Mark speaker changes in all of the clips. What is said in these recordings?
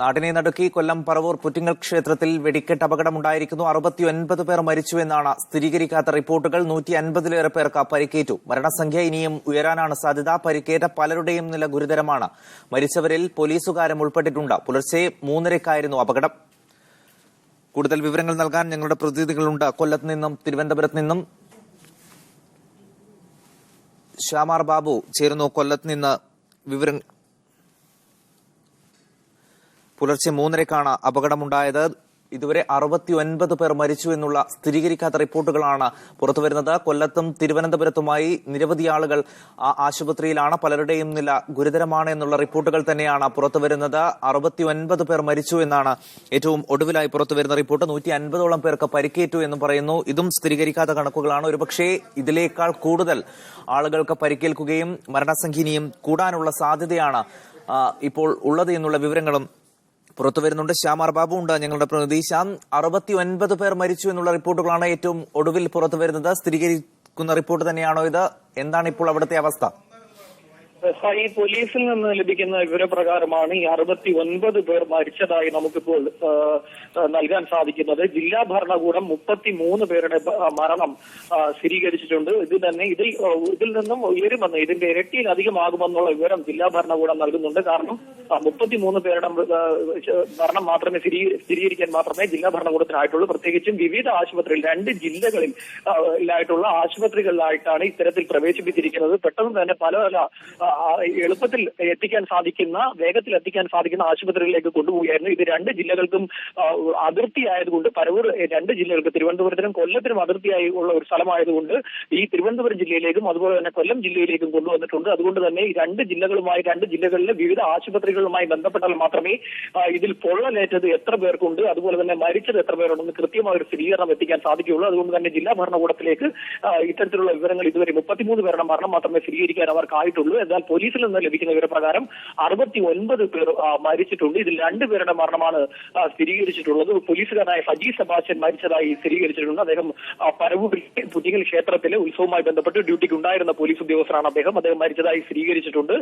Speaker 1: നാടിനെ നടുക്കി കൊല്ലം പറവൂർ പുറ്റിങ്ങൽ ക്ഷേത്രത്തിൽ വെടിക്കെട്ട് അപകടമുണ്ടായിരിക്കുന്നു. 69 പേർ മരിച്ചുവെന്നാണ് സ്ഥിരീകരിക്കാത്ത റിപ്പോർട്ടുകൾ. 150-ലേറെ പേർക്ക് പരിക്കേറ്റു. മരണസംഖ്യ ഇനിയും ഉയരാനാണ് സാധ്യത. പരിക്കേറ്റ പലരുടെയും നില ഗുരുതരമാണ്. മരിച്ചവരിൽ പോലീസുകാരും ഉൾപ്പെട്ടിട്ടുണ്ട്. പുലർച്ചെ 3:30-ക്കായിരുന്നു അപകടം. കൂടുതൽ വിവരങ്ങൾ നൽകാൻ ഞങ്ങളുടെ പ്രതിനിധികളുണ്ട്. കൊല്ലത്ത് നിന്നും തിരുവനന്തപുരത്ത് നിന്നും ശ്യാമാർ ബാബു ചേരുന്നു. കൊല്ലത്ത് നിന്ന് വിവരങ്ങൾ. പുലർച്ചെ 3:30-ക്കാണ് അപകടമുണ്ടായത്. ഇതുവരെ 69 പേർ മരിച്ചു എന്നുള്ള സ്ഥിരീകരിക്കാത്ത റിപ്പോർട്ടുകളാണ് പുറത്തുവരുന്നത്. കൊല്ലത്തും തിരുവനന്തപുരത്തുമായി നിരവധി ആളുകൾ ആശുപത്രിയിലാണ്. പലരുടെയും നില ഗുരുതരമാണ് എന്നുള്ള റിപ്പോർട്ടുകൾ തന്നെയാണ് പുറത്തുവരുന്നത്. 69 പേർ മരിച്ചു എന്നാണ് ഏറ്റവും ഒടുവിലായി പുറത്തുവരുന്ന റിപ്പോർട്ട്. 150ഓളം പേർക്ക് പരിക്കേറ്റു എന്ന് പറയുന്നു. ഇതും സ്ഥിരീകരിക്കാത്ത കണക്കുകളാണ്. ഒരുപക്ഷെ ഇതിനേക്കാൾ കൂടുതൽ ആളുകൾക്ക് പരിക്കേൽക്കുകയും മരണസംഖ്യ ഇനിയും കൂടാനുള്ള സാധ്യതയാണ് ഇപ്പോൾ ഉള്ളത് എന്നുള്ള വിവരങ്ങളും പുറത്തുവരുന്നുണ്ട്. ശ്യാമാർ ബാബു ഉണ്ട് ഞങ്ങളുടെ പ്രതിനിധി. ശ്യാം, 69 പേർ മരിച്ചു എന്നുള്ള റിപ്പോർട്ടുകളാണ് ഏറ്റവും ഒടുവിൽ പുറത്തുവരുന്നത്. സ്ഥിരീകരിക്കുന്ന റിപ്പോർട്ട് തന്നെയാണോ ഇത്? എന്താണ് ഇപ്പോൾ അവിടുത്തെ അവസ്ഥ?
Speaker 2: ഈ പോലീസിൽ നിന്ന് ലഭിക്കുന്ന വിവരപ്രകാരമാണ് ഈ 69 പേർ മരിച്ചതായി നമുക്കിപ്പോൾ നൽകാൻ സാധിക്കുന്നത്. ജില്ലാ ഭരണകൂടം 33 പേരുടെ മരണം സ്ഥിരീകരിച്ചിട്ടുണ്ട്. ഇതിൽ നിന്നും ഉയരുമെന്ന്, ഇതിന്റെ ഇരട്ടിയിലധികമാകുമെന്നുള്ള വിവരം ജില്ലാ ഭരണകൂടം നൽകുന്നുണ്ട്. കാരണം 33 പേരുടെ മരണം മാത്രമേ സ്ഥിരീകരിക്കാൻ മാത്രമേ ജില്ലാ ഭരണകൂടത്തിനായിട്ടുള്ളൂ. പ്രത്യേകിച്ചും വിവിധ ആശുപത്രിയിൽ 2 ജില്ലകളിലായിട്ടുള്ള ആശുപത്രികളിലായിട്ടാണ് ഇത്തരത്തിൽ പ്രവേശിപ്പിച്ചിരിക്കുന്നത്. പെട്ടെന്ന് തന്നെ പല എളുപ്പത്തിൽ എത്തിക്കാൻ സാധിക്കുന്ന, വേഗത്തിൽ എത്തിക്കാൻ സാധിക്കുന്ന ആശുപത്രികളിലേക്ക് കൊണ്ടുപോവുകയായിരുന്നു. ഇത് 2 ജില്ലകൾക്കും അതിർത്തിയായതുകൊണ്ട്, പരവൂർ 2 ജില്ലകൾക്ക്, തിരുവനന്തപുരത്തിനും കൊല്ലത്തിനും അതിർത്തിയായി ഉള്ള ഒരു സ്ഥലമായതുകൊണ്ട് ഈ തിരുവനന്തപുരം ജില്ലയിലേക്കും അതുപോലെ തന്നെ കൊല്ലം ജില്ലയിലേക്കും കൊണ്ടുവന്നിട്ടുണ്ട്. അതുകൊണ്ട് തന്നെ ഈ 2 ജില്ലകളിലെ വിവിധ ആശുപത്രികളുമായി ബന്ധപ്പെട്ടാൽ മാത്രമേ ഇതിൽ പൊള്ളലേറ്റത് എത്ര പേർക്കുണ്ട്, അതുപോലെ തന്നെ മരിച്ചത് എത്ര പേരുണ്ടെന്ന് കൃത്യമായ ഒരു സ്ഥിരീകരണം എത്തിക്കാൻ സാധിക്കുകയുള്ളൂ. അതുകൊണ്ട് തന്നെ ജില്ലാ ഭരണകൂടത്തിലേക്ക് ഇത്തരത്തിലുള്ള വിവരങ്ങൾ ഇതുവരെ 33 പേരുടെ മരണം മാത്രമേ സ്ഥിരീകരിക്കാൻ അവർക്കായിട്ടുള്ളൂ. എന്നാൽ പോലീസിൽ നിന്ന് ലഭിക്കുന്ന വിവരപ്രകാരം 69 പേർ മരിച്ചിട്ടുണ്ട്. ഇതിൽ 2 പേരുടെ മരണമാണ് സ്ഥിരീകരിച്ചിട്ടുള്ളത്. പോലീസുകാരനായ സജി സെബാസ്റ്റ്യൻ മരിച്ചതായി സ്ഥിരീകരിച്ചിട്ടുണ്ട്. അദ്ദേഹം പരവൂരിലെ പുറ്റിങ്ങൽ ക്ഷേത്രത്തിലെ ഉത്സവവുമായി ബന്ധപ്പെട്ട് ഡ്യൂട്ടിക്ക് ഉണ്ടായിരുന്ന പോലീസ് ഉദ്യോഗസ്ഥനാണ്. അദ്ദേഹം മരിച്ചതായി സ്ഥിരീകരിച്ചിട്ടുണ്ട്.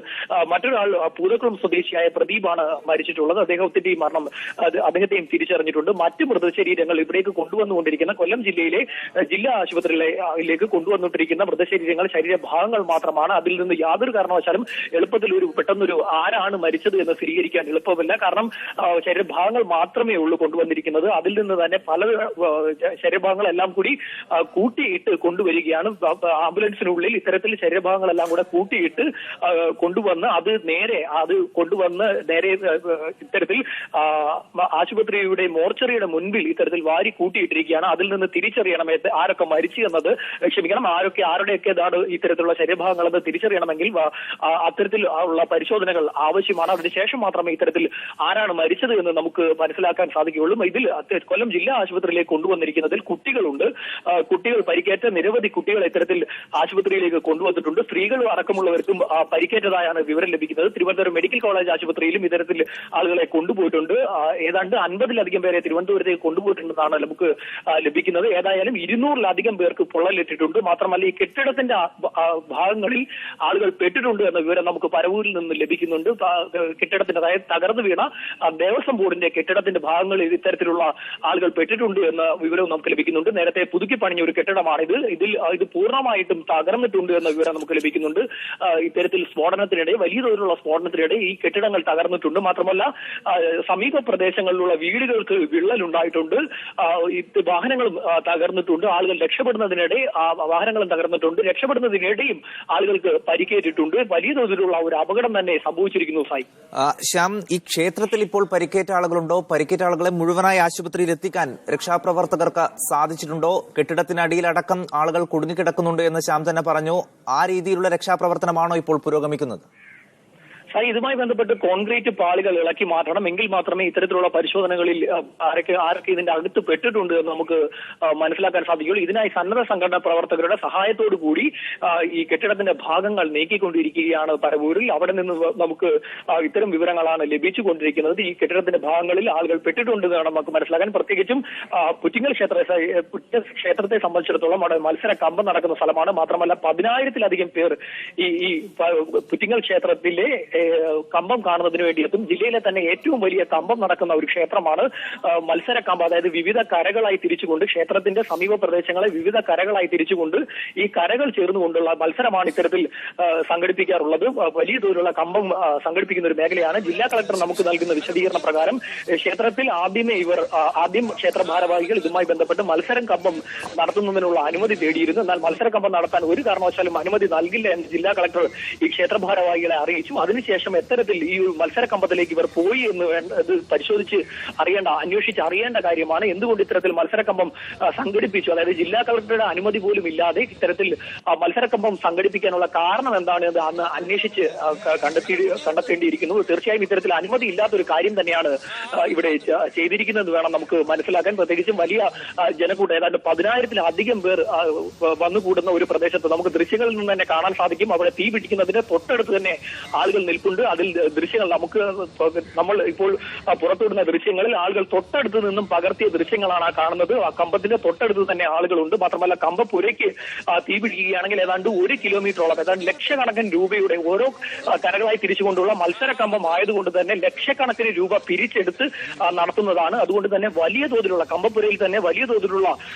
Speaker 2: മറ്റൊരാൾ പൂതക്കുളം സ്വദേശിയായ പ്രദീപാണ് മരിച്ചിട്ടുള്ളത്. അദ്ദേഹത്തിന്റെയും മരണം അദ്ദേഹത്തെയും തിരിച്ചറിഞ്ഞിട്ടുണ്ട്. മറ്റ് മൃതശരീരങ്ങൾ ഇവിടേക്ക് കൊണ്ടുവന്നുകൊണ്ടിരിക്കുന്ന കൊല്ലം ജില്ലയിലെ ജില്ലാ ആശുപത്രിയിലേക്ക് കൊണ്ടുവന്നിട്ടിരിക്കുന്ന മൃതശരീരങ്ങൾ ശരീരഭാഗങ്ങൾ മാത്രമാണ്. അതിൽ നിന്ന് യാതൊരു കാരണവശാലും എളുപ്പത്തിൽ പെട്ടെന്നൊരു ആരാണ് മരിച്ചത് എന്ന് സ്ഥിരീകരിക്കാൻ എളുപ്പമില്ല. കാരണം ശരീരഭാഗങ്ങൾ മാത്രമേ ഉള്ളൂ കൊണ്ടുവന്നിരിക്കുന്നത്. അതിൽ നിന്ന് തന്നെ പല ശരീരഭാഗങ്ങളെല്ലാം കൂടി കൂട്ടിയിട്ട് കൊണ്ടുവരികയാണ്. ആംബുലൻസിനുള്ളിൽ ഇത്തരത്തിൽ ശരീരഭാഗങ്ങളെല്ലാം കൂടെ കൂട്ടിയിട്ട് കൊണ്ടുവന്ന് നേരെ ഇത്തരത്തിൽ ആശുപത്രിയുടെ മോർച്ചറിയുടെ മുൻപിൽ ഇത്തരത്തിൽ വാരി കൂട്ടിയിട്ടിരിക്കുകയാണ്. അതിൽ നിന്ന് തിരിച്ചറിയണം ആരൊക്കെ മരിച്ചു എന്നത്, ആരുടെയൊക്കെ ഇത്തരത്തിലുള്ള ശരീരഭാഗങ്ങളെന്ന് തിരിച്ചറിയണമെങ്കിൽ അത്തരത്തിൽ ഉള്ള പരിശോധനകൾ ആവശ്യമാണ്. അതിനുശേഷം മാത്രമേ ഇത്തരത്തിൽ ആരാണ് മരിച്ചത് എന്ന് നമുക്ക് മനസ്സിലാക്കാൻ സാധിക്കുകയുള്ളൂ. ഇതിൽ കൊല്ലം ജില്ലാ ആശുപത്രിയിലേക്ക് കൊണ്ടുവന്നിരിക്കുന്നതിൽ കുട്ടികളുണ്ട്. കുട്ടികൾ പരിക്കേറ്റ നിരവധി കുട്ടികളെ ഇത്തരത്തിൽ ആശുപത്രിയിലേക്ക് കൊണ്ടുവന്നിട്ടുണ്ട്. സ്ത്രീകളും അടക്കമുള്ളവർക്കും പരിക്കേറ്റതായാണ് വിവരം ലഭിക്കുന്നത്. തിരുവനന്തപുരം മെഡിക്കൽ കോളേജ് ആശുപത്രിയിലും ഇത്തരത്തിൽ ആളുകളെ കൊണ്ടുപോയിട്ടുണ്ട്. ഏതാണ്ട് 50-ലധികം പേരെ തിരുവനന്തപുരത്തേക്ക് കൊണ്ടുപോയിട്ടുണ്ടെന്നാണ് നമുക്ക് ലഭിക്കുന്നത്. ഏതായാലും 200-ലധികം പേർക്ക് പൊള്ളലേറ്റിട്ടുണ്ട്. മാത്രമല്ല ഈ കെട്ടിടത്തിന്റെ ഭാഗങ്ങളിൽ ആളുകൾ പെട്ടിട്ടുണ്ട് എന്ന വിവരം നമുക്ക് പരവൂരിൽ നിന്ന് ലഭിക്കുന്നുണ്ട്. കെട്ടിടത്തിന്റെ, അതായത് തകർന്നു വീണ ദേവസ്വം ബോർഡിന്റെ കെട്ടിടത്തിന്റെ ഭാഗങ്ങളിൽ ഇത്തരത്തിലുള്ള ആളുകൾ പെട്ടിട്ടുണ്ട് എന്ന വിവരവും നമുക്ക് ലഭിക്കുന്നുണ്ട്. നേരത്തെ പുതുക്കി പണിഞ്ഞ ഒരു കെട്ടിടമാണിത്. ഇത് പൂർണ്ണമായിട്ടും തകർന്നിട്ടുണ്ട് എന്ന വിവരം നമുക്ക് ലഭിക്കുന്നുണ്ട്. ഇത്തരത്തിൽ വലിയ തോതിലുള്ള സ്ഫോടനത്തിനിടെ ഈ കെട്ടിടങ്ങൾ തകർന്നിട്ടുണ്ട്. മാത്രമല്ല സമീപ പ്രദേശങ്ങളിലുള്ള വീടുകൾക്ക് വിള്ളലുണ്ടായിട്ടുണ്ട്. വാഹനങ്ങളും തകർന്നിട്ടുണ്ട്. ആളുകൾ രക്ഷപ്പെടുന്നതിനിടെ വാഹനങ്ങളും തകർന്നിട്ടുണ്ട്. രക്ഷപ്പെടുന്നതിനിടെയും ആളുകൾക്ക് പരിക്കേറ്റിട്ടുണ്ട്. വലിയ തോതിലുള്ള ഒരു അപകടം തന്നെ സംഭവിച്ചിരിക്കുന്നു.
Speaker 1: ശ്യാം, ഈ ക്ഷേത്രത്തിൽ ഇപ്പോൾ പരിക്കേറ്റ ആളുകളുണ്ടോ? പരിക്കേറ്റ ആളുകളെ മുഴുവനായി ആശുപത്രിയിൽ എത്തിക്കാൻ രക്ഷാപ്രവർത്തകർക്ക് സാധിച്ചിട്ടുണ്ടോ? കെട്ടിടത്തിനടിയിലടക്കം ആളുകൾ കുടുങ്ങിക്കിടക്കുന്നുണ്ട് എന്ന് ശ്യാം തന്നെ പറഞ്ഞു. ആ രീതിയിലുള്ള രക്ഷാപ്രവർത്തനമാണോ ഇപ്പോൾ പുരോഗമിക്കുന്നത്?
Speaker 2: ഇതുമായി ബന്ധപ്പെട്ട് കോൺക്രീറ്റ് പാളികൾ ഇളക്കി മാറ്റണം. എങ്കിൽ മാത്രമേ ഇത്തരത്തിലുള്ള പരിശോധനകളിൽ ആരൊക്കെ ഇതിന്റെ അകത്ത് പെട്ടിട്ടുണ്ട് എന്ന് നമുക്ക് മനസ്സിലാക്കാൻ സാധിക്കുള്ളൂ. ഇതിനായി സന്നദ്ധ സംഘടനാ പ്രവർത്തകരുടെ സഹായത്തോടു കൂടി ഈ കെട്ടിടത്തിന്റെ ഭാഗങ്ങൾ നീക്കിക്കൊണ്ടിരിക്കുകയാണ് പരവൂരിൽ. അവിടെ നിന്ന് നമുക്ക് ഇത്തരം വിവരങ്ങളാണ് ലഭിച്ചുകൊണ്ടിരിക്കുന്നത്. ഈ കെട്ടിടത്തിന്റെ ഭാഗങ്ങളിൽ ആളുകൾ പെട്ടിട്ടുണ്ട് എന്നാണ് നമുക്ക് മനസ്സിലാക്കാൻ. പ്രത്യേകിച്ചും പുറ്റിങ്ങൽ ക്ഷേത്രത്തെ സംബന്ധിച്ചിടത്തോളം അവിടെ മത്സര കമ്പം നടക്കുന്ന സ്ഥലമാണ്. മാത്രമല്ല 10,000-ലധികം പേർ ഈ പുറ്റിങ്ങൽ ക്ഷേത്രത്തിലെ കമ്പം കാണുന്നതിന് വേണ്ടി എത്തും. ജില്ലയിലെ തന്നെ ഏറ്റവും വലിയ കമ്പം നടക്കുന്ന ഒരു ക്ഷേത്രമാണ് മത്സര കമ്പം. അതായത് വിവിധ കരകളായി തിരിച്ചുകൊണ്ട് ക്ഷേത്രത്തിന്റെ സമീപ പ്രദേശങ്ങളെ വിവിധ കരകളായി തിരിച്ചുകൊണ്ട് ഈ കരകൾ ചേർന്നുകൊണ്ടുള്ള മത്സരമാണ് ഇത്തരത്തിൽ സംഘടിപ്പിക്കാറുള്ളത്. വലിയ തോതിലുള്ള കമ്പം സംഘടിപ്പിക്കുന്ന ഒരു മേഖലയാണ്. ജില്ലാ കളക്ടർ നമുക്ക് നൽകുന്ന വിശദീകരണ പ്രകാരം ക്ഷേത്രത്തിൽ ആദ്യം ക്ഷേത്ര ഭാരവാഹികൾ ഇതുമായി ബന്ധപ്പെട്ട് മത്സരം കമ്പം നടത്തുന്നതിനുള്ള അനുമതി തേടിയിരുന്നു. എന്നാൽ മത്സര കമ്പം നടത്താൻ ഒരു കാരണവശാലും അനുമതി നൽകില്ല എന്ന് ജില്ലാ കളക്ടർ ഈ ക്ഷേത്ര ഭാരവാഹികളെ അറിയിച്ചു. അതിനുശേഷം എത്തരത്തിൽ ഈ മത്സര കമ്പത്തിലേക്ക് ഇവർ പോയി എന്ന് ഇത് പരിശോധിച്ച് അന്വേഷിച്ച് അറിയേണ്ട കാര്യമാണ്. എന്തുകൊണ്ട് ഇത്തരത്തിൽ മത്സരക്കമ്പം സംഘടിപ്പിച്ചു? അതായത് ജില്ലാ കളക്ടറുടെ അനുമതി പോലും ഇല്ലാതെ ഇത്തരത്തിൽ മത്സരക്കമ്പം സംഘടിപ്പിക്കാനുള്ള കാരണം എന്താണ് എന്ന് അന്ന് അന്വേഷിച്ച് കണ്ടെത്തേണ്ടിയിരിക്കുന്നു. തീർച്ചയായും ഇത്തരത്തിൽ അനുമതി ഇല്ലാത്തൊരു കാര്യം തന്നെയാണ് ഇവിടെ ചെയ്തിരിക്കുന്നത് വേണം നമുക്ക് മനസ്സിലാക്കാൻ. പ്രത്യേകിച്ചും വലിയ ജനക്കൂട്ടം ഏതാണ്ട് 10,000-ലധികം പേർ വന്നുകൂടുന്ന ഒരു പ്രദേശത്ത് നമുക്ക് ദൃശ്യങ്ങളിൽ നിന്ന് തന്നെ കാണാൻ സാധിക്കും. അവിടെ തീ പിടിക്കുന്നതിന് തൊട്ടടുത്ത് തന്നെ ആളുകൾ നിൽപ്പുണ്ട്. അതിൽ ദൃശ്യങ്ങൾ നമ്മൾ ഇപ്പോൾ പുറത്തുവിടുന്ന ദൃശ്യങ്ങളിൽ ആളുകൾ തൊട്ടടുത്ത് നിന്നും പകർത്തിയ ദൃശ്യങ്ങളാണ് കാണുന്നത്. ആ കമ്പത്തിന്റെ തൊട്ടടുത്ത് തന്നെ ആളുകളുണ്ട്. മാത്രമല്ല കമ്പപ്പുരയ്ക്ക് തീ പിടിക്കുകയാണെങ്കിൽ ഏതാണ്ട് 1 കിലോമീറ്ററോളം ഏതാണ്ട് ലക്ഷക്കണക്കിന് രൂപയുടെ ഓരോ കരകളായി തിരിച്ചുകൊണ്ടുള്ള മത്സര കമ്പം ആയതുകൊണ്ട് തന്നെ ലക്ഷക്കണക്കിന് രൂപ പിരിച്ചെടുത്ത് നടത്തുന്നതാണ്. അതുകൊണ്ട് തന്നെ വലിയ തോതിലുള്ള കമ്പപ്പുരയിൽ തന്നെ വലിയ തോതിലുള്ള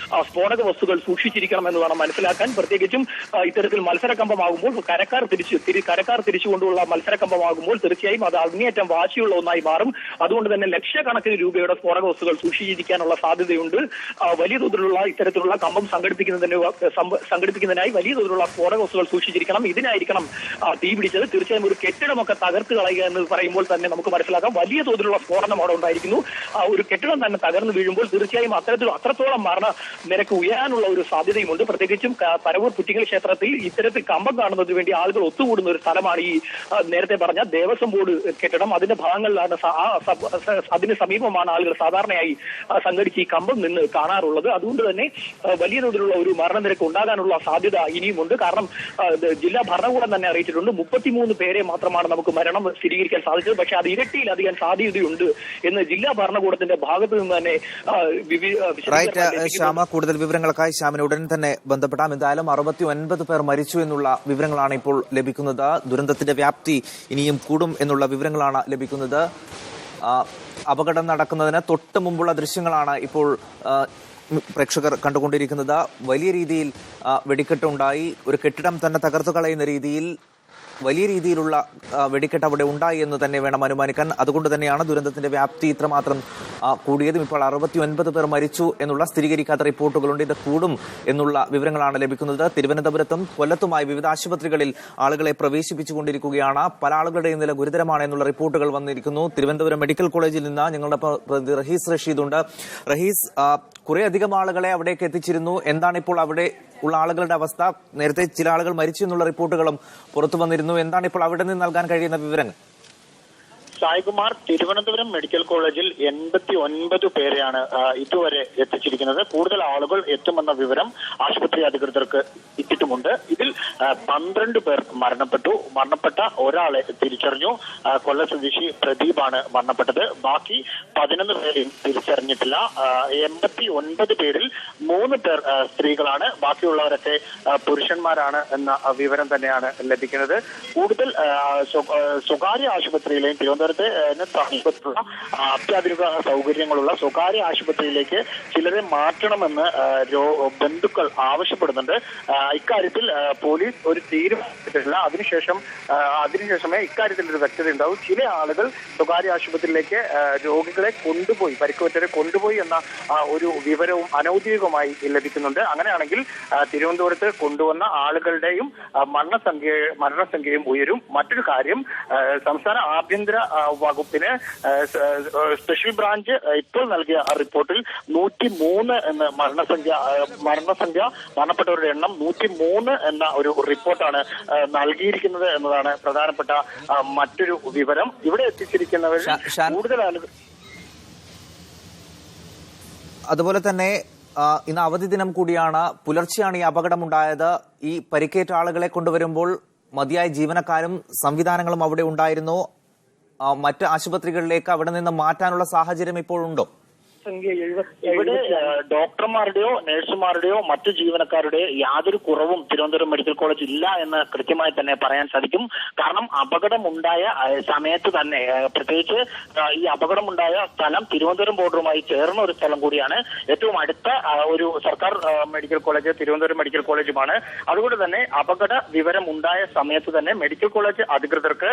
Speaker 2: സ്ഫോടക വസ്തുക്കൾ സൂക്ഷിച്ചിരിക്കണം എന്ന് വേണം മനസ്സിലാക്കാൻ. പ്രത്യേകിച്ചും ഇത്തരത്തിൽ മത്സരക്കമ്പമാകുമ്പോൾ കരക്കാർ തിരിച്ചുകൊണ്ടുള്ള മത്സരക്കമ്പമാകുമ്പോൾ തീർച്ചയായും അത് അങ്ങേയറ്റം വാശിയുള്ള ഒന്നായി മാറും. അതുകൊണ്ട് തന്നെ ലക്ഷക്കണക്കിന് രൂപയുടെ സ്ഫോടക വസ്തുക്കൾ സൂക്ഷിച്ചിരിക്കാനുള്ള സാധ്യതയുണ്ട്. വലിയ തോതിലുള്ള ഇത്തരത്തിലുള്ള കമ്പം സംഘടിപ്പിക്കുന്നതിനായി വലിയ തോതിലുള്ള സ്ഫോടക വസ്തുക്കൾ സൂക്ഷിച്ചിരിക്കണം. ഇതിനായിരിക്കണം തീ പിടിച്ചത്. തീർച്ചയായും ഒരു കെട്ടിടമൊക്കെ തകർത്ത് കളയുക എന്ന് പറയുമ്പോൾ തന്നെ നമുക്ക് മനസ്സിലാക്കാം വലിയ തോതിലുള്ള സ്ഫോടനം അവിടെ ഉണ്ടായിരിക്കുന്നു. ഒരു കെട്ടിടം തന്നെ തകർന്നു വീഴുമ്പോൾ തീർച്ചയായും അത്രത്തോളം മരണ നിരക്ക് ഉയരാനുള്ള ഒരു സാധ്യതയുമുണ്ട്. പ്രത്യേകിച്ചും പരവൂർ പുറ്റിങ്ങൽ ക്ഷേത്രത്തിൽ ഇത്തരത്തിൽ കമ്പം കാണുന്നതിന് വേണ്ടി ആളുകൾ ഒത്തുകൂടുന്ന ഒരു സ്ഥലമാണ് ഈ നേരത്തെ പറഞ്ഞ ദേവസ്വം ബോർഡ് കെട്ടിടം. അതിന്റെ ഭാഗങ്ങളിലാണ് അതിന് സമീപമാണ് ആളുകൾ സാധാരണയായി സംഘടിച്ച് ഈ കമ്പം നിന്ന് കാണാറുള്ളത്. അതുകൊണ്ട് തന്നെ വലിയ തോതിലുള്ള ഒരു മരണനിരക്ക് ഉണ്ടാകാനുള്ള സാധ്യത ഇനിയുമുണ്ട്. കാരണം ജില്ലാ ഭരണകൂടം തന്നെ അറിയിച്ചിട്ടുണ്ട് 33 പേരെ മാത്രമാണ് നമുക്ക് മരണം സ്ഥിരീകരിക്കാൻ സാധിച്ചത്. പക്ഷേ അത് ഇരട്ടിയിലധികം സാധ്യതയുണ്ട് എന്ന് ജില്ലാ ഭരണകൂടത്തിന്റെ ഭാഗത്തു നിന്ന് തന്നെ
Speaker 1: ശ്യാമ, കൂടുതൽ വിവരങ്ങൾക്കായി ശ്യാമിന് ഉടൻ തന്നെ ബന്ധപ്പെടാം. എന്തായാലും 69 പേർ മരിച്ചു എന്നുള്ള വിവരങ്ങളാണ് ഇപ്പോൾ ലഭിക്കുന്നത്. ദുരന്തത്തിന്റെ വ്യാപ്തി ഇനിയും കൂടും എന്നുള്ള വിവരങ്ങളാണ് ലഭിക്കുന്നത്. അപകടം നടക്കുന്നതിന് തൊട്ട് മുമ്പുള്ള ദൃശ്യങ്ങളാണ് ഇപ്പോൾ പ്രേക്ഷകർ കണ്ടുകൊണ്ടിരിക്കുന്നത്. വലിയ രീതിയിൽ വെടിക്കെട്ടുണ്ടായി. ഒരു കെട്ടിടം തന്നെ തകർത്തു കളയുന്ന രീതിയിൽ വലിയ രീതിയിലുള്ള വെടിക്കെട്ട് അവിടെ ഉണ്ടായി എന്ന് തന്നെ വേണം അനുമാനിക്കാൻ. അതുകൊണ്ട് തന്നെയാണ് ദുരന്തത്തിന്റെ വ്യാപ്തി ഇത്രമാത്രം കൂടിയതും. ഇപ്പോൾ 69 പേർ മരിച്ചു എന്നുള്ള സ്ഥിരീകരിക്കാത്ത റിപ്പോർട്ടുകളുണ്ട്. ഇത് കൂടും എന്നുള്ള വിവരങ്ങളാണ് ലഭിക്കുന്നത്. തിരുവനന്തപുരത്തും കൊല്ലത്തുമായി വിവിധ ആശുപത്രികളിൽ ആളുകളെ പ്രവേശിപ്പിച്ചുകൊണ്ടിരിക്കുകയാണ്. പല ആളുകളുടെയും നില ഗുരുതരമാണ് എന്നുള്ള റിപ്പോർട്ടുകൾ വന്നിരിക്കുന്നു. തിരുവനന്തപുരം മെഡിക്കൽ കോളേജിൽ നിന്ന് ഞങ്ങളുടെ പ്രതിനിധി റഹീസ് റഷീദ് ഉണ്ട്. റഹീസ്, കുറെ അധികം ആളുകളെ അവിടേക്ക് എത്തിച്ചിരുന്നു. എന്താണ് ഇപ്പോൾ അവിടെ ഉള്ള ആളുകളുടെ അവസ്ഥ? നേരത്തെ ചില ആളുകൾ മരിച്ചു എന്നുള്ള റിപ്പോർട്ടുകളും പുറത്തു വന്നിരുന്നു. എന്താണ് ഇപ്പോൾ അവിടെ നിന്ന് നൽകാൻ കഴിയുന്ന വിവരങ്ങൾ?
Speaker 3: സായികുമാർ, തിരുവനന്തപുരം മെഡിക്കൽ കോളേജിൽ 89 പേരെയാണ് ഇതുവരെ എത്തിച്ചിരിക്കുന്നത്. കൂടുതൽ ആളുകൾ എത്തുമെന്ന വിവരം ആശുപത്രി അധികൃതർക്ക് എത്തിയിട്ടുമുണ്ട്. ഇതിൽ 12 പേർ മരണപ്പെട്ട ഒരാളെ തിരിച്ചറിഞ്ഞു. കൊല്ലം സ്വദേശി പ്രദീപാണ് മരണപ്പെട്ടത്. ബാക്കി 11 പേരെയും തിരിച്ചറിഞ്ഞിട്ടില്ല. 89 പേരിൽ 3 പേർ സ്ത്രീകളാണ്. ബാക്കിയുള്ളവരൊക്കെ പുരുഷന്മാരാണ് എന്ന വിവരം തന്നെയാണ് ലഭിക്കുന്നത്. കൂടുതൽ സ്വകാര്യ ആശുപത്രിയിലെയും തിരുവനന്തപുരത്തെ സമീപത്തുള്ള അത്യാധുനിക സൗകര്യങ്ങളുള്ള സ്വകാര്യ ആശുപത്രിയിലേക്ക് ചിലരെ മാറ്റണമെന്ന് ബന്ധുക്കൾ ആവശ്യപ്പെടുന്നുണ്ട്. ഇക്കാര്യത്തിൽ പോലീസ് ഒരു തീരുമാനമെടുത്തിട്ടില്ല. അതിനുശേഷമേ ഇക്കാര്യത്തിൽ ഒരു വ്യക്തത ഉണ്ടാവും. ചില ആളുകൾ സ്വകാര്യ ആശുപത്രിയിലേക്ക് രോഗികളെ കൊണ്ടുപോയി, പരിക്കുപറ്റവരെ കൊണ്ടുപോയി എന്ന ഒരു വിവരവും അനൌദ്യോഗികമായി ലഭിക്കുന്നുണ്ട്. അങ്ങനെയാണെങ്കിൽ തിരുവനന്തപുരത്ത് കൊണ്ടുവന്ന ആളുകളുടെയും മരണസംഖ്യയും ഉയരും. മറ്റൊരു കാര്യം, സംസ്ഥാന ആഭ്യന്തര വകുപ്പിന് സ്പെഷ്യൽ ബ്രാഞ്ച് ഇപ്പോൾ നൽകിയ റിപ്പോർട്ടിൽ 103 എന്ന മരണപ്പെട്ടവരുടെ എണ്ണം 103 എന്ന ഒരു റിപ്പോർട്ടാണ് നൽകിയിരിക്കുന്നത് എന്നതാണ് പ്രധാനപ്പെട്ട മറ്റൊരു വിവരം. ഇവിടെ എത്തിച്ചിരിക്കുന്നവർ കൂടുതൽ ആളുകൾ.
Speaker 1: അതുപോലെ തന്നെ ഇന്ന് അവധി ദിനം കൂടിയാണ്. പുലർച്ചെയാണ് ഈ അപകടമുണ്ടായത്. ഈ പരിക്കേറ്റ ആളുകളെ കൊണ്ടുവരുമ്പോൾ മതിയായ ജീവനക്കാരും സംവിധാനങ്ങളും അവിടെ ഉണ്ടായിരുന്നു. മറ്റ് ആശുപത്രികളിലേക്ക് അവിടെ നിന്ന് മാറ്റാനുള്ള സാഹചര്യം ഇപ്പോഴുണ്ടോ?
Speaker 3: ഇവിടെ ഡോക്ടർമാരുടെയോ നഴ്സുമാരുടെയോ മറ്റു ജീവനക്കാരുടെയോ യാതൊരു കുറവും തിരുവനന്തപുരം മെഡിക്കൽ കോളേജ് ഇല്ല എന്ന് കൃത്യമായി തന്നെ പറയാൻ സാധിക്കും. കാരണം അപകടമുണ്ടായ സമയത്ത് തന്നെ, പ്രത്യേകിച്ച് ഈ അപകടമുണ്ടായ സ്ഥലം തിരുവനന്തപുരം ബോർഡറുമായി ചേർന്ന ഒരു സ്ഥലം കൂടിയാണ്. ഏറ്റവും അടുത്ത ഒരു സർക്കാർ മെഡിക്കൽ കോളേജ് തിരുവനന്തപുരം മെഡിക്കൽ കോളേജുമാണ്. അതുകൊണ്ട് തന്നെ അപകട വിവരം ഉണ്ടായ സമയത്ത് തന്നെ മെഡിക്കൽ കോളേജ് അധികൃതർക്ക്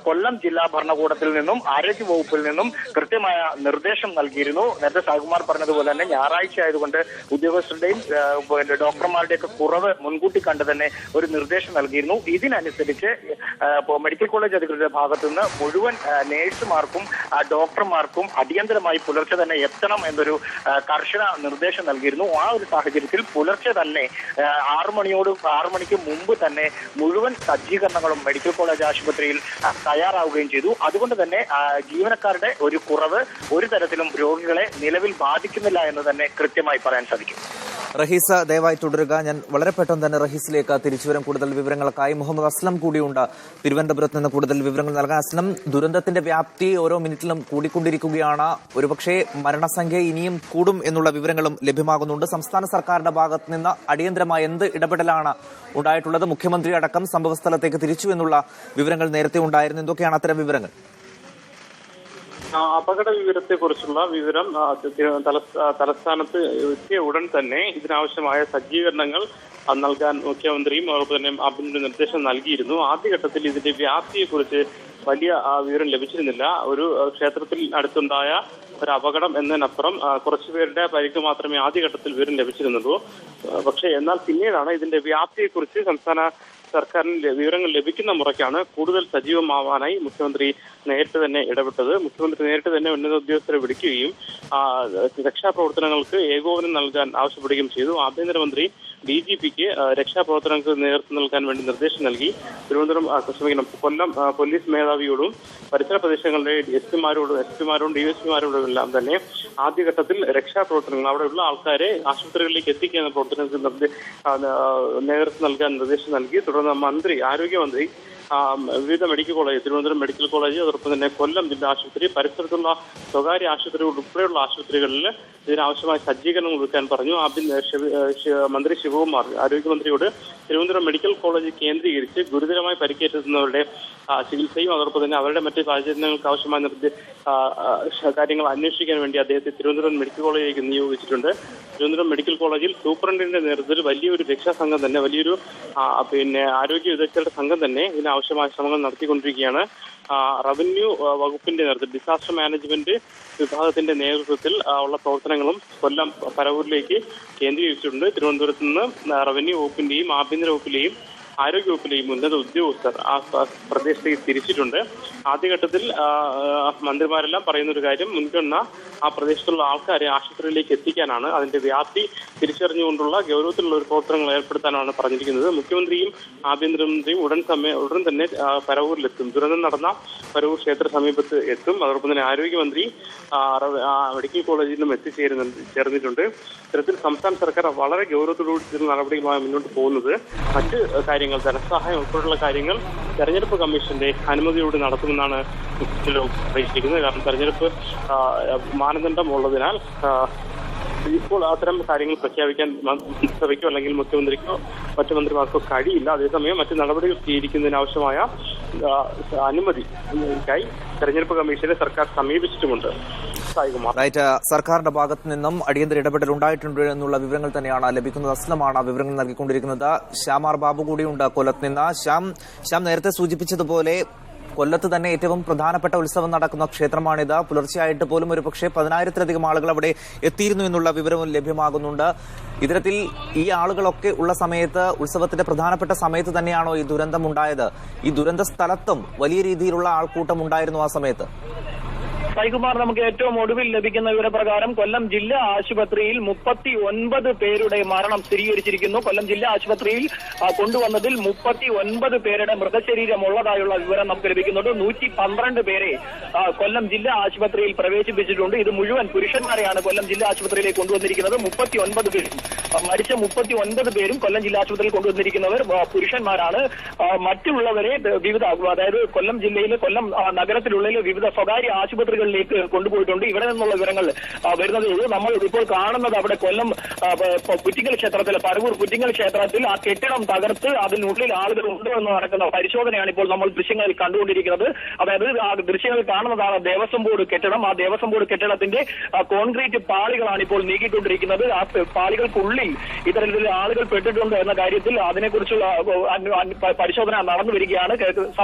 Speaker 3: കൊല്ലം ജില്ലാ ഭരണകൂടത്തിൽ നിന്നും ആരോഗ്യ വകുപ്പിൽ നിന്നും കൃത്യമായ നിർദ്ദേശം നൽകിയിരുന്നു. നേരത്തെ സാകുമാർ പറഞ്ഞതുപോലെ തന്നെ ഞായറാഴ്ച ആയതുകൊണ്ട് ഉദ്യോഗസ്ഥരുടെയും ഡോക്ടർമാരുടെയൊക്കെ കുറവ് മുൻകൂട്ടി കണ്ട് തന്നെ ഒരു നിർദ്ദേശം നൽകിയിരുന്നു. ഇതിനനുസരിച്ച് മെഡിക്കൽ കോളേജ് അധികൃതരുടെ ഭാഗത്തു നിന്ന് മുഴുവൻ നേഴ്സുമാർക്കും ഡോക്ടർമാർക്കും അടിയന്തരമായി പുലർച്ചെ തന്നെ എത്തണം എന്നൊരു കർശന നിർദ്ദേശം നൽകിയിരുന്നു. ആ ഒരു സാഹചര്യത്തിൽ പുലർച്ചെ തന്നെ 6 മണിക്ക് മുമ്പ് തന്നെ മുഴുവൻ സജ്ജീകരണങ്ങളും മെഡിക്കൽ കോളേജ് ആശുപത്രിയിൽ തയ്യാറാവുകയും ചെയ്തു. അതുകൊണ്ട് തന്നെ ജീവനക്കാരുടെ ഒരു കുറവ് ഒരു തരത്തിലും രോഗികളെ നിലവിൽ ബാധിക്കുന്നില്ല എന്ന് തന്നെ കൃത്യമായി പറയാൻ സാധിക്കും.
Speaker 1: റഹീസ് ദയവായി തുടരുക. ഞാൻ വളരെ പെട്ടെന്ന് തന്നെ റഹീസിലേക്ക് തിരിച്ചുവരും. കൂടുതൽ വിവരങ്ങൾക്കായി മുഹമ്മദ് അസ്ലം കൂടിയുണ്ട് തിരുവനന്തപുരത്ത് നിന്ന് കൂടുതൽ വിവരങ്ങൾ നൽകാൻ. അസ്ലം, ദുരന്തത്തിന്റെ വ്യാപ്തി ഓരോ മിനിറ്റിലും കൂടിക്കൊണ്ടിരിക്കുകയാണ്. ഒരുപക്ഷെ മരണസംഖ്യ ഇനിയും കൂടും എന്നുള്ള വിവരങ്ങളും ലഭ്യമാകുന്നുണ്ട്. സംസ്ഥാന സർക്കാരിന്റെ ഭാഗത്ത് നിന്ന് അടിയന്തരമായ എന്ത് ഇടപെടലാണ് ഉണ്ടായിട്ടുള്ളത്? മുഖ്യമന്ത്രി അടക്കം സംഭവസ്ഥലത്തേക്ക് തിരിച്ചു എന്നുള്ള വിവരങ്ങൾ നേരത്തെ ഉണ്ടായിരുന്നു. എന്തൊക്കെയാണ് അത്തരം വിവരങ്ങൾ?
Speaker 4: അപകട വിവരത്തെ കുറിച്ചുള്ള വിവരം തലസ്ഥാനത്ത് എത്തിയ ഉടൻ തന്നെ ഇതിനാവശ്യമായ സജ്ജീകരണങ്ങൾ നൽകാൻ മുഖ്യമന്ത്രിയും അതുപോലെ തന്നെ ആഭ്യന്തര നിർദ്ദേശം നൽകിയിരുന്നു. ആദ്യഘട്ടത്തിൽ ഇതിന്റെ വ്യാപ്തിയെക്കുറിച്ച് വലിയ വിവരം ലഭിച്ചിരുന്നില്ല. ഒരു ക്ഷേത്രത്തിൽ അടുത്തുണ്ടായ ഒരു അപകടം എന്നതിനപ്പുറം കുറച്ചുപേരുടെ പരിക്ക് മാത്രമേ ആദ്യഘട്ടത്തിൽ വിവരം ലഭിച്ചിരുന്നുള്ളൂ. പക്ഷേ എന്നാൽ പിന്നീടാണ് ഇതിന്റെ വ്യാപ്തിയെക്കുറിച്ച് സംസ്ഥാന സർക്കാരിന് വിവരങ്ങൾ ലഭിക്കുന്ന മുറയ്ക്കാണ് കൂടുതൽ സജീവമാവാനായി മുഖ്യമന്ത്രി നേരിട്ട് തന്നെ ഇടപെട്ടത്. മുഖ്യമന്ത്രി നേരിട്ട് തന്നെ ഉന്നത ഉദ്യോഗസ്ഥരെ വിളിക്കുകയും രക്ഷാപ്രവർത്തനങ്ങൾക്ക് ഏകോപനം നൽകാൻ ആവശ്യപ്പെടുകയും ചെയ്തു. ആഭ്യന്തരമന്ത്രി DGPക്ക് രക്ഷാപ്രവർത്തനങ്ങൾക്ക് നേതൃത്വം നൽകാൻ വേണ്ടി നിർദ്ദേശം നൽകി. കൊല്ലം പോലീസ് മേധാവിയോടും പരിസര പ്രദേശങ്ങളിലെ എസ്പിമാരോടും DSPമാരോടും എല്ലാം തന്നെ ആദ്യഘട്ടത്തിൽ രക്ഷാപ്രവർത്തനങ്ങൾ അവിടെയുള്ള ആൾക്കാരെ ആശുപത്രികളിലേക്ക് എത്തിക്കുന്ന പ്രവർത്തനങ്ങൾക്ക് നേതൃത്വം നൽകാൻ നിർദ്ദേശം നൽകി. തുടർന്ന് ആരോഗ്യമന്ത്രി വിവിധ medical college, Thiruvananthapuram medical college, അതോടൊപ്പം തന്നെ കൊല്ലം ജില്ലാ ആശുപത്രി, പരിസരത്തുള്ള സ്വകാര്യ ആശുപത്രികൾ ഉൾപ്പെടെയുള്ള ആശുപത്രികളിൽ ഇതിനാവശ്യമായ സജ്ജീകരണങ്ങൾ ഒരുക്കാൻ പറഞ്ഞു. മന്ത്രി ശിവകുമാർ ആരോഗ്യമന്ത്രിയോട് തിരുവനന്തപുരം മെഡിക്കൽ കോളേജ് കേന്ദ്രീകരിച്ച് ഗുരുതരമായി പരിക്കേറ്റുന്നവരുടെ ചികിത്സയും അതോടൊപ്പം തന്നെ അവരുടെ മറ്റ് സാഹചര്യങ്ങൾക്ക് ആവശ്യമായ കാര്യങ്ങൾ അന്വേഷിക്കാൻ വേണ്ടി അദ്ദേഹത്തെ തിരുവനന്തപുരം മെഡിക്കൽ കോളേജിലേക്ക് നിയോഗിച്ചിട്ടുണ്ട്. തിരുവനന്തപുരം മെഡിക്കൽ കോളേജിൽ സൂപ്രണ്ടിന്റെ നേതൃത്വത്തിൽ വലിയൊരു രക്ഷാസംഘം തന്നെ, വലിയൊരു ആരോഗ്യ വിദഗ്ധരുടെ സംഘം തന്നെ ഇതിനാവശ്യമായ ശ്രമങ്ങൾ നടത്തിക്കൊണ്ടിരിക്കുകയാണ്. റവന്യൂ വകുപ്പിന്റെ നേതൃത്വത്തിൽ ഡിസാസ്റ്റർ മാനേജ്മെന്റ് വിഭാഗത്തിന്റെ നേതൃത്വത്തിൽ ഉള്ള പ്രവർത്തനങ്ങളും കൊല്ലം പരവൂരിലേക്ക് കേന്ദ്രീകരിച്ചിട്ടുണ്ട്. തിരുവനന്തപുരത്ത് നിന്ന് റവന്യൂ വകുപ്പിന്റെയും ആഭ്യന്തര വകുപ്പിലെയും ആരോഗ്യ വകുപ്പിലെയും ഉന്നത ഉദ്യോഗസ്ഥർ ആ പ്രദേശത്തേക്ക് തിരിച്ചിട്ടുണ്ട്. ആദ്യഘട്ടത്തിൽ മന്ത്രിമാരെല്ലാം പറയുന്ന ഒരു കാര്യം, മുൻഗണന ആ പ്രദേശത്തുള്ള ആൾക്കാരെ ആശുപത്രിയിലേക്ക് എത്തിക്കാനാണ്. അതിന്റെ വ്യാപ്തി തിരിച്ചറിഞ്ഞുകൊണ്ടുള്ള ഗൗരവത്തിലുള്ള ഒരു പ്രവർത്തനങ്ങൾ ഏർപ്പെടുത്താനാണ് പറഞ്ഞിരിക്കുന്നത്. മുഖ്യമന്ത്രിയും ആഭ്യന്തരമന്ത്രിയും ഉടൻ തന്നെ പരവൂരിലെത്തും. ദുരന്തം നടന്ന പരവൂർ ക്ഷേത്ര സമീപത്ത് എത്തും. അതോടൊപ്പം തന്നെ ആരോഗ്യമന്ത്രി മെഡിക്കൽ കോളേജിലും ചേർന്നിട്ടുണ്ട്. ഇത്തരത്തിൽ സംസ്ഥാന സർക്കാർ വളരെ ഗൗരവത്തോടുകൂടി നടപടിയുമായി മുന്നോട്ട് പോകുന്നത്. മറ്റ് കാര്യങ്ങൾ, ധനസഹായം ഉൾപ്പെടെയുള്ള കാര്യങ്ങൾ തെരഞ്ഞെടുപ്പ് കമ്മീഷന്റെ അനുമതിയോടെ നടത്തുമെന്നാണ് പ്രതീക്ഷിക്കുന്നത്. കാരണം തെരഞ്ഞെടുപ്പ് മാനദണ്ഡം ഉള്ളതിനാൽ ഇപ്പോൾ അത്തരം കാര്യങ്ങൾ പ്രഖ്യാപിക്കാൻ മന്ത്രിസഭയ്ക്കോ അല്ലെങ്കിൽ മുഖ്യമന്ത്രിക്കോ മറ്റു മന്ത്രിമാർക്കോ കഴിയില്ല. അതേസമയം മറ്റു നടപടികൾ സ്വീകരിക്കുന്നതിനാവശ്യമായ അനുമതിക്കായി തെരഞ്ഞെടുപ്പ് കമ്മീഷനെ സർക്കാർ സമീപിച്ചിട്ടുമുണ്ട്.
Speaker 1: സർക്കാരിന്റെ ഭാഗത്ത് നിന്നും അടിയന്തര ഇടപെടൽ ഉണ്ടായിട്ടുണ്ട് എന്നുള്ള വിവരങ്ങൾ തന്നെയാണ് ലഭിക്കുന്നത്. അസ്ലമാണ് വിവരങ്ങൾ നൽകിക്കൊണ്ടിരിക്കുന്നത്. ശ്യാമാർ ബാബു കൂടിയുണ്ട് കൊല്ലത്ത് നിന്ന്. ശ്യാം നേരത്തെ സൂചിപ്പിച്ചതുപോലെ കൊല്ലത്ത് തന്നെ ഏറ്റവും പ്രധാനപ്പെട്ട ഉത്സവം നടക്കുന്ന ക്ഷേത്രമാണിത്. പുലർച്ചെയായിട്ട് പോലും ഒരു പക്ഷേ 10,000-ലധികം ആളുകൾ അവിടെ എത്തിയിരുന്നു എന്നുള്ള വിവരവും ലഭ്യമാകുന്നുണ്ട്. ഇത്തരത്തിൽ ഈ ആളുകളൊക്കെ ഉള്ള സമയത്ത്, ഉത്സവത്തിന്റെ പ്രധാനപ്പെട്ട സമയത്ത് തന്നെയാണോ ഈ ദുരന്തം ഉണ്ടായത്? ഈ ദുരന്ത സ്ഥലത്തും വലിയ രീതിയിലുള്ള ആൾക്കൂട്ടം ഉണ്ടായിരുന്നു ആ സമയത്ത്?
Speaker 2: സായികുമാർ, നമുക്ക് ഏറ്റവും ഒടുവിൽ ലഭിക്കുന്ന വിവരപ്രകാരം കൊല്ലം ജില്ലാ ആശുപത്രിയിൽ 39 പേരുടെ മരണം സ്ഥിരീകരിച്ചിരിക്കുന്നു. കൊല്ലം ജില്ലാ ആശുപത്രിയിൽ കൊണ്ടുവന്നതിൽ 39 പേരുടെ മൃതശരീരം ഉള്ളതായുള്ള വിവരം നമുക്ക് ലഭിക്കുന്നുണ്ട്. 112 പേരെ കൊല്ലം ജില്ലാ ആശുപത്രിയിൽ പ്രവേശിപ്പിച്ചിട്ടുണ്ട്. ഇത് മുഴുവൻ പുരുഷന്മാരെയാണ് കൊല്ലം ജില്ലാ ആശുപത്രിയിലേക്ക് കൊണ്ടുവന്നിരിക്കുന്നത്. 39 പേരും മരിച്ച 39 പേരും കൊല്ലം ജില്ലാ ആശുപത്രിയിൽ കൊണ്ടുവന്നിരിക്കുന്നവർ പുരുഷന്മാരാണ്. മറ്റുള്ളവരെ വിവിധ, അതായത് കൊല്ലം ജില്ലയിലെ കൊല്ലം നഗരത്തിലുള്ള വിവിധ സ്വകാര്യ ആശുപത്രികളിലേക്ക് കൊണ്ടുപോയിട്ടുണ്ട്. ഇവിടെ നിന്നുള്ള വിവരങ്ങൾ വരുന്നതേ ഉള്ളൂ. നമ്മൾ ഇപ്പോൾ കാണുന്നത് അവിടെ കൊല്ലം പുറ്റിങ്ങൽ ക്ഷേത്രത്തിൽ, പരവൂർ പുറ്റിങ്ങൽ ക്ഷേത്രത്തിൽ ആ കെട്ടിടം തകർത്ത് അതിനുള്ളിൽ ആളുകൾ ഉണ്ടോ എന്ന് നടക്കുന്ന പരിശോധനയാണ് ഇപ്പോൾ നമ്മൾ ദൃശ്യങ്ങളിൽ കണ്ടുകൊണ്ടിരിക്കുന്നത്. അതായത് ആ ദൃശ്യങ്ങളിൽ കാണുന്നതാണ് ദേവസ്വം ബോർഡ് കെട്ടിടം. ആ ദേവസ്വം ബോർഡ് കെട്ടിടത്തിന്റെ കോൺക്രീറ്റ് പാളികളാണ് ഇപ്പോൾ നീക്കിക്കൊണ്ടിരിക്കുന്നത്. ആ പാളികൾക്കുള്ളിൽ ഇത്തരത്തിൽ ആളുകൾ പെട്ടിട്ടുണ്ട് എന്ന കാര്യത്തിൽ അതിനെക്കുറിച്ചുള്ള പരിശോധന നടന്നു വരികയാണ്.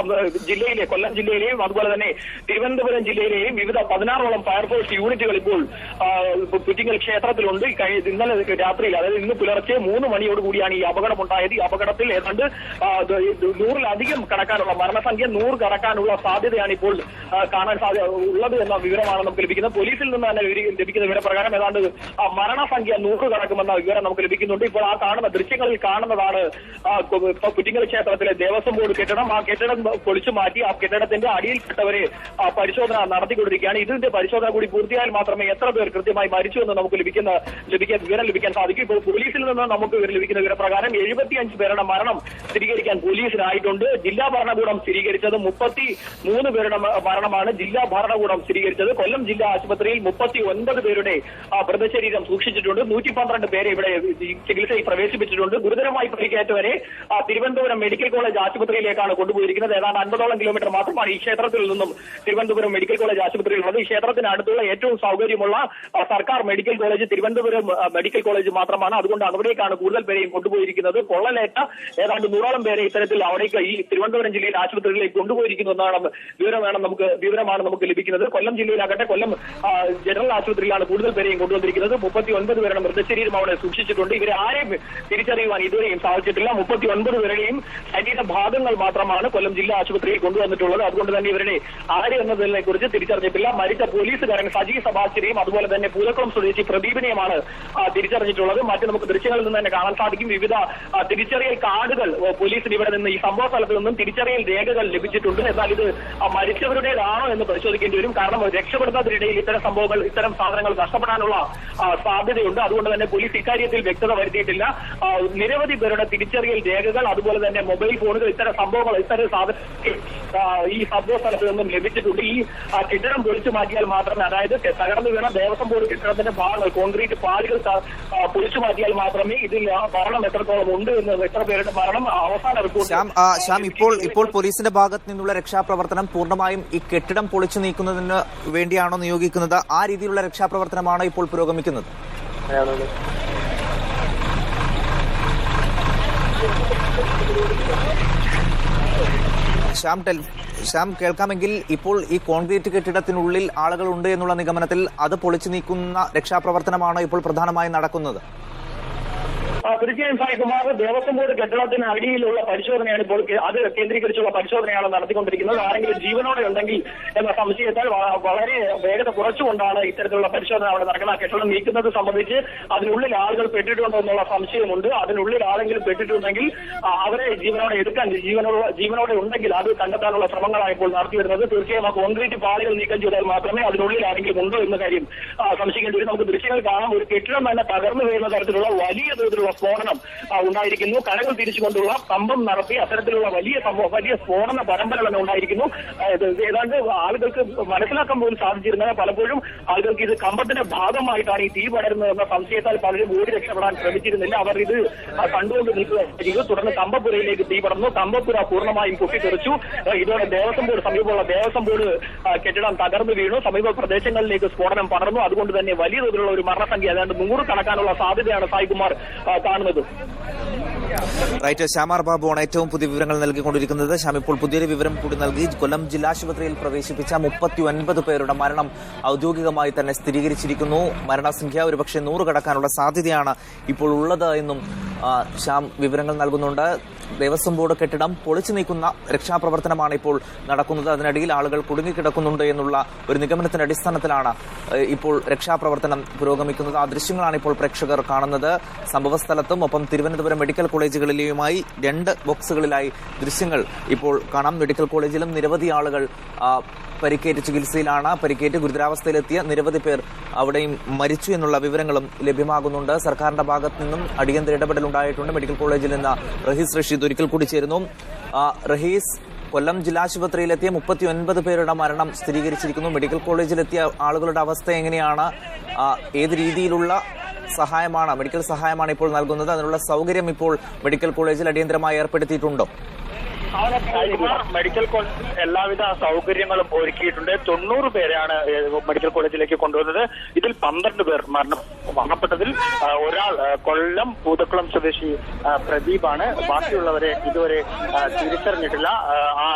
Speaker 2: ജില്ലയിലെ, കൊല്ലം ജില്ലയിലെയും അതുപോലെ തന്നെ തിരുവനന്തപുരം ജില്ലയിലെയും വിവിധ 16ഓളം ഫയർഫോഴ്സ് യൂണിറ്റുകൾ ഇപ്പോൾ പുറ്റിങ്ങൽ ക്ഷേത്രത്തിലുണ്ട്. ഇന്നലെ രാത്രിയിൽ, അതായത് ഇന്ന് പുലർച്ചെ 3 മണിയോടുകൂടിയാണ് ഈ അപകടമുണ്ടായത്. ഈ അപകടത്തിൽ ഏതാണ്ട് 100-ലധികം കടക്കാനുള്ള, മരണസംഖ്യ 100 കടക്കാനുള്ള സാധ്യതയാണ് ഇപ്പോൾ കാണാൻ ഉള്ളത് എന്ന വിവരമാണ് നമുക്ക് ലഭിക്കുന്നത്. പോലീസിൽ നിന്ന് തന്നെ ലഭിക്കുന്ന വിവരപ്രകാരം ഏതാണ്ട് മരണസംഖ്യ 100 കടക്കുമെന്ന വിവരം നമുക്ക് ലഭിക്കുന്നുണ്ട്. ഇപ്പോൾ ആ കാണുന്ന ദൃശ്യങ്ങളിൽ കാണുന്നതാണ് പുറ്റിങ്ങൽ ക്ഷേത്രത്തിലെ ദേവസ്വം ബോർഡ് കെട്ടിടം. ആ കെട്ടിടം പൊളിച്ചു മാറ്റി ആ കെട്ടിടത്തിന്റെ അടിയിൽപ്പെട്ടവരെ പരിശോധന നടത്തിക്കൊണ്ടിരിക്കുകയാണ്. ഇതിന്റെ പരിശോധന കൂടി പൂർത്തിയായാൽ മാത്രമേ എത്ര പേർ കൃത്യമായി മരിച്ചു എന്ന് നമുക്ക് വിവരം ലഭിക്കാൻ സാധിക്കും. ഇപ്പോൾ പോലീസിൽ നിന്ന് നമുക്ക് ലഭിക്കുന്ന വിവരപ്രകാരം 75 പേരുടെ മരണം സ്ഥിരീകരിക്കാൻ പോലീസിനായിട്ടുണ്ട്. ജില്ലാ ഭരണകൂടം സ്ഥിരീകരിച്ചത് 33 പേരുടെ മരണമാണ് ജില്ലാ ഭരണകൂടം സ്ഥിരീകരിച്ചത്. കൊല്ലം ജില്ലാ ആശുപത്രിയിൽ 39 പേരുടെ മൃതശരീരം സൂക്ഷിച്ചിട്ടുണ്ട്. 112 പേരെ ഇവിടെ ചികിത്സയിൽ പ്രവേശിപ്പിച്ചിട്ടുണ്ട്. ഗുരുതരമായി പരിക്കേറ്റവരെ തിരുവനന്തപുരം മെഡിക്കൽ കോളേജ് ആശുപത്രിയിലേക്കാണ് കൊണ്ടുപോയിരിക്കുന്നത്. ഏതാണ്ട് 50ഓളം കിലോമീറ്റർ മാത്രമാണ് ഈ ക്ഷേത്രത്തിൽ നിന്നും തിരുവനന്തപുരം മെഡിക്കൽ കോളേജ് ആശുപത്രിയിലുള്ളത്. ഈ ക്ഷേത്രത്തിന് അടുത്തുള്ള ഏറ്റവും സൗകര്യമുള്ള സർക്കാർ medical college Thiruvananthapuram medical college മാത്രമാണ്. അതുകൊണ്ട് അവിടേക്കാണ് കൂടുതൽ പേരെയും കൊണ്ടുപോയിരിക്കുന്നത്. പൊള്ളലേറ്റ ഏതാണ്ട് 100ഓളം പേരെ ഇത്തരത്തിൽ അവിടേക്ക് ഈ തിരുവനന്തപുരം ജില്ലയിലെ ആശുപത്രികളിലേക്ക് കൊണ്ടുപോയിരിക്കുന്നു എന്നാണ് വിവരമാണ് നമുക്ക് ലഭിക്കുന്നത്. കൊല്ലം ജില്ലയിലാകട്ടെ കൊല്ലം ജനറൽ ആശുപത്രിയിലാണ് കൂടുതൽ പേരെയും കൊണ്ടുവന്നിരിക്കുന്നത്. 39 പേരുടെ മൃതശരീരം അവിടെ സൂക്ഷിച്ചിട്ടുണ്ട്. ഇവരെ ആരെയും തിരിച്ചറിയുവാൻ ഇതുവരെയും സാധിച്ചിട്ടില്ല. 39 പേരുടെയും ശരീരഭാഗങ്ങൾ മാത്രമാണ് കൊല്ലം ജില്ലാ ആശുപത്രിയിൽ കൊണ്ടുവന്നിട്ടുള്ളത്. അതുകൊണ്ട് തന്നെ ഇവരുടെ ആര് എന്നതിനെ കുറിച്ച് തിരിച്ചറിഞ്ഞിട്ടില്ല. മരിച്ച പോലീസുകാരൻ സജി സബാസ്റ്റിനെയും അതുപോലെ തന്നെ പൂലക്കുളം സ്വദേശി പ്രദീപിനെയുമാണ് തിരിച്ചറിഞ്ഞിട്ടുള്ളത്. മറ്റ് നമുക്ക് ദൃശ്യങ്ങളിൽ നിന്ന് തന്നെ കാണാൻ സാധിക്കും. വിവിധ തിരിച്ചറിയൽ കാർഡുകൾ പോലീസിന് ഇവിടെ നിന്ന് ഈ സംഭവ സ്ഥലത്ത് നിന്നും തിരിച്ചറിയൽ രേഖകൾ ലഭിച്ചിട്ടുണ്ട്. എന്നാൽ ഇത് മരിച്ചവരുടേതാണോ എന്ന് പരിശോധിക്കേണ്ടി വരും. കാരണം രക്ഷപ്പെടുന്നതിനിടയിൽ ഇത്തരം സാധനങ്ങൾ നഷ്ടപ്പെടാനുള്ള സാധ്യതയുണ്ട്. അതുകൊണ്ട് തന്നെ പോലീസ് ഇക്കാര്യത്തിൽ വ്യക്തത വരുത്തിയിട്ടില്ല. നിരവധി പേരുടെ തിരിച്ചറിയൽ രേഖകൾ, അതുപോലെ തന്നെ മൊബൈൽ ഫോണുകൾ, ഇത്തരം സാധനങ്ങൾ ഈ സംഭവ സ്ഥലത്ത് നിന്നും ലഭിച്ചിട്ടുണ്ട്. ഈ കെട്ടിടം പൊളിച്ചു മാറ്റിയാൽ മാത്രമേ, അതായത് തകർന്നു വീണ ദേവസ്വം ബോർഡ് കെട്ടിടത്തിന്റെ ഭാഗങ്ങൾ, കോൺക്രീറ്റ് പാളികൾ പൊളിച്ചു മാറ്റിയാൽ മാത്രമേ ഇതിൽ മരണം എത്രത്തോളം ഉണ്ട് എന്ന്, എത്ര പേരുടെ മരണം അവസാന റിപ്പോർട്ട്.
Speaker 1: ശ്യാം, ഇപ്പോൾ പോലീസിന്റെ ഭാഗത്ത് നിന്നുള്ള രക്ഷാപ്രവർത്തനം പൂർണ്ണമായും ഈ കെട്ടിടം പൊളിച്ചു നീക്കുന്നതിന് വേണ്ടിയാണോ നിയോഗിക്കുന്നത്? ആ രീതിയിലുള്ള രക്ഷാപ്രവർത്തനമാണോ ഇപ്പോൾ പുരോഗമിക്കുന്നത്? ശ്യാം, കേൾക്കാമെങ്കിൽ ഇപ്പോൾ ഈ കോൺക്രീറ്റ് കെട്ടിടത്തിനുള്ളിൽ ആളുകളുണ്ട് എന്നുള്ള നിഗമനത്തിൽ അത് പൊളിച്ചു നീക്കുന്ന രക്ഷാപ്രവർത്തനമാണോ ഇപ്പോൾ പ്രധാനമായും നടക്കുന്നത്?
Speaker 2: തീർച്ചയായും സായികുമാർ, ദേവസ്വം ബോർഡ് കെട്ടിടത്തിന് അടിയിലുള്ള പരിശോധനയാണ് ഇപ്പോൾ, അത് കേന്ദ്രീകരിച്ചുള്ള പരിശോധനയാണ് നടത്തിക്കൊണ്ടിരിക്കുന്നത്. ആരെങ്കിലും ജീവനോടെ ഉണ്ടെങ്കിൽ എന്ന സംശയത്താൽ വളരെ വേഗത കുറച്ചുകൊണ്ടാണ് ഇത്തരത്തിലുള്ള പരിശോധന അവിടെ നടക്കുന്നത്. കെട്ടിടം നീക്കുന്നത് സംബന്ധിച്ച് അതിനുള്ളിൽ ആളുകൾ പെട്ടിട്ടുണ്ടോ എന്നുള്ള സംശയമുണ്ട്. അതിനുള്ളിൽ ആരെങ്കിലും പെട്ടിട്ടുണ്ടെങ്കിൽ അവരെ ജീവനോടെ എടുക്കാൻ, ജീവനോടെ ഉണ്ടെങ്കിൽ അത് കണ്ടെത്താനുള്ള ശ്രമങ്ങളാണ് ഇപ്പോൾ നടത്തി വരുന്നത്. തീർച്ചയായും ആ കോൺക്രീറ്റ് പാളികൾ നീക്കം ചെയ്താൽ മാത്രമേ അതിനുള്ളിൽ ആരെങ്കിലും ഉണ്ടോ എന്ന കാര്യം സംശയിക്കേണ്ടി വരും. നമുക്ക് ദൃശ്യങ്ങൾ കാണാം. ഒരു കെട്ടിടം തന്നെ തകർന്നു വീഴുന്ന തരത്തിലുള്ള വലിയ തോതിലുള്ള സ്ഫോടനം ഉണ്ടായിരിക്കുന്നു. കടകൾ തിരിച്ചുകൊണ്ടുള്ള സ്തംഭം നടത്തി അത്തരത്തിലുള്ള വലിയ സ്ഫോടന പരമ്പരകൾ തന്നെ ഉണ്ടായിരിക്കുന്നു. ഏതാണ്ട് ആളുകൾക്ക് മനസ്സിലാക്കാൻ പോലും സാധിച്ചിരുന്നത് പലപ്പോഴും ആളുകൾക്ക് ഇത് കമ്പത്തിന്റെ ഭാഗമായിട്ടാണ് ഈ തീ പടരുന്നത് എന്ന സംശയത്താൽ പലരും ഓടി രക്ഷപ്പെടാൻ ശ്രമിച്ചിരുന്നില്ല. അവർ ഇത് കണ്ടുകൊണ്ട് നിൽക്കുകയായിരുന്നു. തുടർന്ന് കമ്പപ്പുരയിലേക്ക് തീ പടർന്നു. കമ്പപ്പുര പൂർണ്ണമായും പൊട്ടിത്തെറിച്ചു. ഇതോടെ സമീപമുള്ള ദേവസ്വം ബോർഡ് കെട്ടിടം തകർന്നു വീണു. സമീപ പ്രദേശങ്ങളിലേക്ക് സ്ഫോടനം പടർന്നു. അതുകൊണ്ട് തന്നെ വലിയ തോതിലുള്ള ഒരു മരണസംഖ്യ ഏതാണ്ട് 100 കടക്കാനുള്ള സാധ്യതയാണ് സായികുമാർ കാണുന്നത്.
Speaker 1: റൈറ്റ്, ശ്യാമാർ ബാബുവാണ് ഏറ്റവും പുതിയ വിവരങ്ങൾ നൽകിക്കൊണ്ടിരിക്കുന്നത്. ശ്യാം, ഇപ്പോൾ പുതിയൊരു വിവരം കൂടി നൽകി. കൊല്ലം ജില്ലാശുപത്രിയിൽ പ്രവേശിപ്പിച്ച 39 പേരുടെ മരണം ഔദ്യോഗികമായി തന്നെ സ്ഥിരീകരിച്ചിരിക്കുന്നു. മരണസംഖ്യ ഒരുപക്ഷെ 100 കടക്കാനുള്ള സാധ്യതയാണ് ഇപ്പോൾ ഉള്ളത് എന്നും ശ്യാം വിവരങ്ങൾ നൽകുന്നുണ്ട്. ദേവസ്വം ബോർഡ് കെട്ടിടം പൊളിച്ചു നീക്കുന്ന രക്ഷാപ്രവർത്തനമാണ് ഇപ്പോൾ നടക്കുന്നത്. അതിനിടയിൽ ആളുകൾ കുടുങ്ങിക്കിടക്കുന്നുണ്ട് എന്നുള്ള ഒരു നിഗമനത്തിന്റെ അടിസ്ഥാനത്തിലാണ് ഇപ്പോൾ രക്ഷാപ്രവർത്തനം പുരോഗമിക്കുന്നത്. ആ ദൃശ്യങ്ങളാണ് ഇപ്പോൾ പ്രേക്ഷകർ കാണുന്നത്. സംഭവസ്ഥലത്തും ഒപ്പം തിരുവനന്തപുരം മെഡിക്കൽ കോളേജുകളിലെയുമായി 2 ബോക്സുകളിലായി ദൃശ്യങ്ങൾ ഇപ്പോൾ കാണാം. മെഡിക്കൽ കോളേജിലും നിരവധി ആളുകൾ പരിക്കേറ്റ് ചികിത്സയിലാണ്. പരിക്കേറ്റ് ഗുരുതരാവസ്ഥയിലെത്തിയ നിരവധി പേർ അവിടെയും മരിച്ചു എന്നുള്ള വിവരങ്ങളും ലഭ്യമാകുന്നുണ്ട്. സർക്കാരിന്റെ ഭാഗത്ത് നിന്നും അടിയന്തര ഇടപെടൽ ഉണ്ടായിട്ടുണ്ട്. മെഡിക്കൽ കോളേജിൽ നിന്ന് റഹീസ് റഷീദ് ഒരിക്കൽ കൂടി ചേരുന്നു. റഹീസ്, കൊല്ലം ജില്ലാശുപത്രിയിലെത്തിയ 39 പേരുടെ മരണം സ്ഥിരീകരിച്ചിരിക്കുന്നു. മെഡിക്കൽ കോളേജിലെത്തിയ ആളുകളുടെ അവസ്ഥ എങ്ങനെയാണ്? ഏത് രീതിയിലുള്ള മെഡിക്കൽ സഹായമാണ് ഇപ്പോൾ നൽകുന്നത്? അതിനുള്ള സൗകര്യം ഇപ്പോൾ മെഡിക്കൽ കോളേജിൽ അടിയന്തരമായി ഏർപ്പെടുത്തിയിട്ടുണ്ടോ?
Speaker 3: മെഡിക്കൽ കോളേജിൽ എല്ലാവിധ സൗകര്യങ്ങളും ഒരുക്കിയിട്ടുണ്ട്. 90 പേരെയാണ് മെഡിക്കൽ കോളേജിലേക്ക് കൊണ്ടുവന്നത്. ഇതിൽ 12 പേർ മരണപ്പെട്ടതിൽ ഒരാൾ കൊല്ലം പൂതക്കുളം സ്വദേശി പ്രദീപാണ്. ബാക്കിയുള്ളവരെ ഇതുവരെ തിരിച്ചറിഞ്ഞിട്ടില്ല.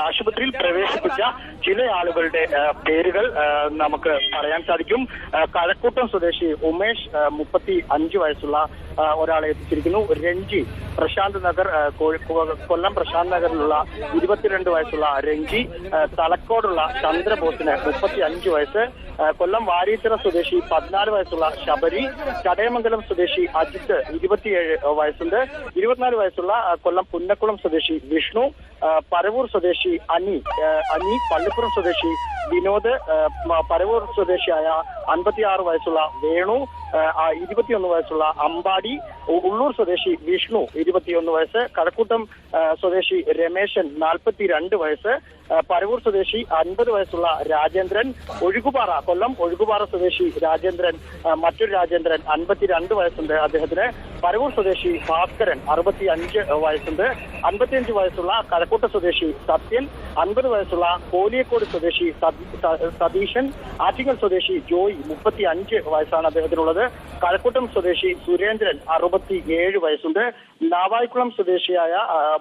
Speaker 3: ആശുപത്രിയിൽ പ്രവേശിപ്പിച്ച ചില ആളുകളുടെ പേരുകൾ നമുക്ക് പറയാൻ സാധിക്കും. കഴക്കൂട്ടം സ്വദേശി ഉമേഷ്, 35 വയസ്സുള്ള ഒരാളെ എത്തിച്ചിരിക്കുന്നു. രഞ്ജി, പ്രശാന്ത് നഗർ, കൊല്ലം പ്രശാന്ത് നഗറിലുള്ള 22 വയസ്സുള്ള രഞ്ജി. തലക്കോടുള്ള ചന്ദ്രബോസിന് 35 വയസ്സ്. കൊല്ലം വാരീച്ചിറ സ്വദേശി 14 വയസ്സുള്ള ശബരി. ചടയമംഗലം സ്വദേശി അജിത്ത് 27 വയസ്സുണ്ട്. 24 വയസ്സുള്ള കൊല്ലം പുന്നക്കുളം സ്വദേശി വിഷ്ണു. പരവൂർ സ്വദേശി അനി. പള്ളിപ്പുറം സ്വദേശി വിനോദ്. പരവൂർ സ്വദേശിയായ 56 വയസ്സുള്ള വേണു. 21 വയസ്സുള്ള അമ്പാടി. ഉള്ളൂർ സ്വദേശി വിഷ്ണു 21 വയസ്സ്. കഴക്കൂട്ടം സ്വദേശി രമേശൻ 42 വയസ്സ്. പരവൂർ സ്വദേശി 50 വയസ്സുള്ള രാജേന്ദ്രൻ. കൊല്ലം ഒഴുകുപാറ സ്വദേശി രാജേന്ദ്രൻ, മറ്റൊരു രാജേന്ദ്രൻ 52 വയസ്സുണ്ട് അദ്ദേഹത്തിന്. പരവൂർ സ്വദേശി ഭാസ്കരൻ 65 വയസ്സുണ്ട്. 55 വയസ്സുള്ള കഴക്കൂട്ട സ്വദേശി സത്യൻ. 50 വയസ്സുള്ള കോലിയക്കോട് സ്വദേശി സതീശൻ. ആറ്റിങ്ങൽ സ്വദേശി ജോയി 35 വയസ്സാണ് അദ്ദേഹത്തിനുള്ളത്. കഴക്കൂട്ടം സ്വദേശി സുരേന്ദ്രൻ 67 വയസ്സുണ്ട്. നാവായിക്കുളം സ്വദേശിയായ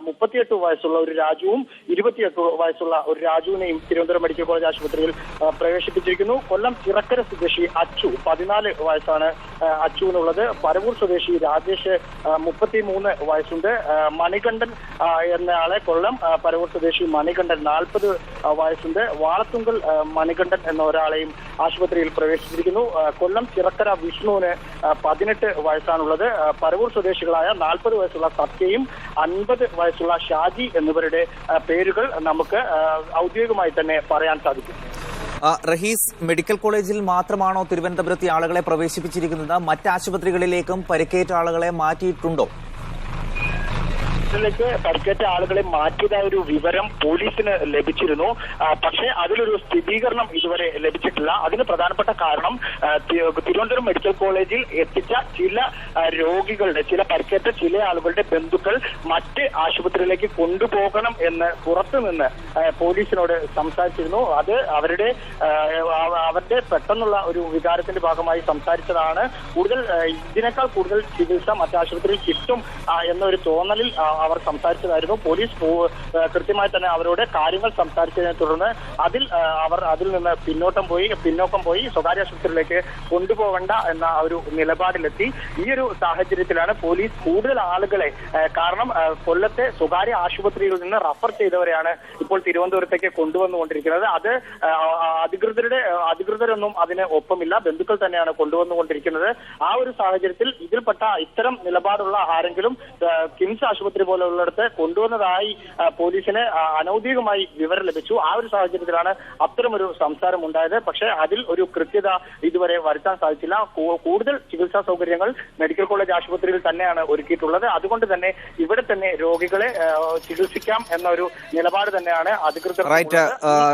Speaker 3: 38 വയസ്സുള്ള ഒരു രാജുവും 28 വയസ്സുള്ള ഒരു രാജുവിനെയും തിരുവനന്തപുരം മെഡിക്കൽ കോളേജ് ആശുപത്രിയിൽ പ്രവേശിപ്പിച്ചിരിക്കുന്നു. കൊല്ലം ചിറക്കര സ്വദേശി അച്ചു 14 വയസ്സാണ് അച്ചുവിനുള്ളത്. പരവൂർ സ്വദേശി രാജേഷ് 33 വയസ്സുണ്ട്. മണികണ്ഠൻ എന്നയാളെ കൊല്ലം പരവൂർ സ്വദേശി മണികണ്ഠൻ 40 വയസ്സുണ്ട്. വാളത്തുങ്കൽ മണികണ്ഠൻ എന്ന ഒരാളെയും ആശുപത്രിയിൽ പ്രവേശിപ്പിച്ചിരിക്കുന്നു. കൊല്ലം ചിറക്കര വിഷ്ണുവിന് 18 വയസ്സാണുള്ളത്. പരവൂർ സ്വദേശികളായ 40 വയസ്സുള്ള സത്യയും 50 വയസ്സുള്ള ഷാജി എന്നിവരുടെ പേരുകൾ നമുക്ക് ഔദ്യോഗികമായി തന്നെ പറയാൻ സാധിക്കും.
Speaker 1: റഹീസ്, മെഡിക്കൽ കോളേജിൽ മാത്രമാണോ തിരുവനന്തപുരത്തെ ആളുകളെ പ്രവേശിപ്പിച്ചിരിക്കുന്നത്? മറ്റ് ആശുപത്രികളിലേക്കും പരിക്കേറ്റ ആളുകളെ മാറ്റിയിട്ടുണ്ടോ?
Speaker 3: ിലേക്ക് പരിക്കേറ്റ ആളുകളെ മാറ്റിയതായ ഒരു വിവരം പോലീസിന് ലഭിച്ചിരുന്നു. പക്ഷേ അതിലൊരു സ്ഥിരീകരണം ഇതുവരെ ലഭിച്ചിട്ടില്ല. അതിന് പ്രധാനപ്പെട്ട കാരണം തിരുവനന്തപുരം മെഡിക്കൽ കോളേജിൽ എത്തിച്ച ചില രോഗികളുടെ, ചില പരിക്കേറ്റ ചില ആളുകളുടെ ബന്ധുക്കൾ മറ്റ് ആശുപത്രിയിലേക്ക് കൊണ്ടുപോകണം എന്ന് പുറത്തുനിന്ന് പോലീസിനോട് സംസാരിച്ചിരുന്നു. അത് അവരുടെ പെട്ടെന്നുള്ള ഒരു വികാരത്തിന്റെ ഭാഗമായി സംസാരിച്ചതാണ്. ഇതിനേക്കാൾ കൂടുതൽ ചികിത്സ മറ്റാശുപത്രിയിൽ കിട്ടും എന്നൊരു തോന്നലിൽ അവർ സംസാരിച്ചതായിരുന്നു. പോലീസ് കൃത്യമായി തന്നെ അവരോട് കാര്യങ്ങൾ സംസാരിച്ചതിനെ തുടർന്ന് അതിൽ നിന്ന് പിന്നോക്കം പോയി സ്വകാര്യ ആശുപത്രിയിലേക്ക് കൊണ്ടുപോകണ്ട എന്ന ഒരു നിലപാടിലെത്തി. ഈ ഒരു സാഹചര്യത്തിലാണ് പോലീസ് കൂടുതൽ ആളുകളെ, കാരണം കൊല്ലത്തെ സ്വകാര്യ ആശുപത്രിയിൽ നിന്ന് റഫർ ചെയ്തവരെയാണ് ഇപ്പോൾ തിരുവനന്തപുരത്തേക്ക് കൊണ്ടുവന്നുകൊണ്ടിരിക്കുന്നത്. അത് അധികൃതരൊന്നും അതിന് ഒപ്പമില്ല, ബന്ധുക്കൾ തന്നെയാണ് കൊണ്ടുവന്നുകൊണ്ടിരിക്കുന്നത്. ആ ഒരു സാഹചര്യത്തിൽ ഇതിൽപ്പെട്ട ഇത്തരം നിലപാടുള്ള ആരെങ്കിലും കിംസ് ആശുപത്രി പോലുള്ളിടത്ത് കൊണ്ടുവന്നതായി പോലീസിന് അനൌദ്യോഗികമായി വിവരം ലഭിച്ചു. ആ ഒരു സാഹചര്യത്തിലാണ് അത്തരമൊരു സംസാരം ഉണ്ടായത്. പക്ഷേ അതിൽ ഒരു കൃത്യത ഇതുവരെ വരുത്താൻ സാധിച്ചില്ല. കൂടുതൽ ചികിത്സാ സൗകര്യങ്ങൾ മെഡിക്കൽ കോളേജ് ആശുപത്രിയിൽ തന്നെയാണ് ഒരുക്കിയിട്ടുള്ളത്. അതുകൊണ്ട് തന്നെ ഇവിടെ തന്നെ രോഗികളെ ചികിത്സിക്കാം എന്ന ഒരു നിലപാട് തന്നെയാണ് അധികൃതർ.
Speaker 1: റൈറ്റ്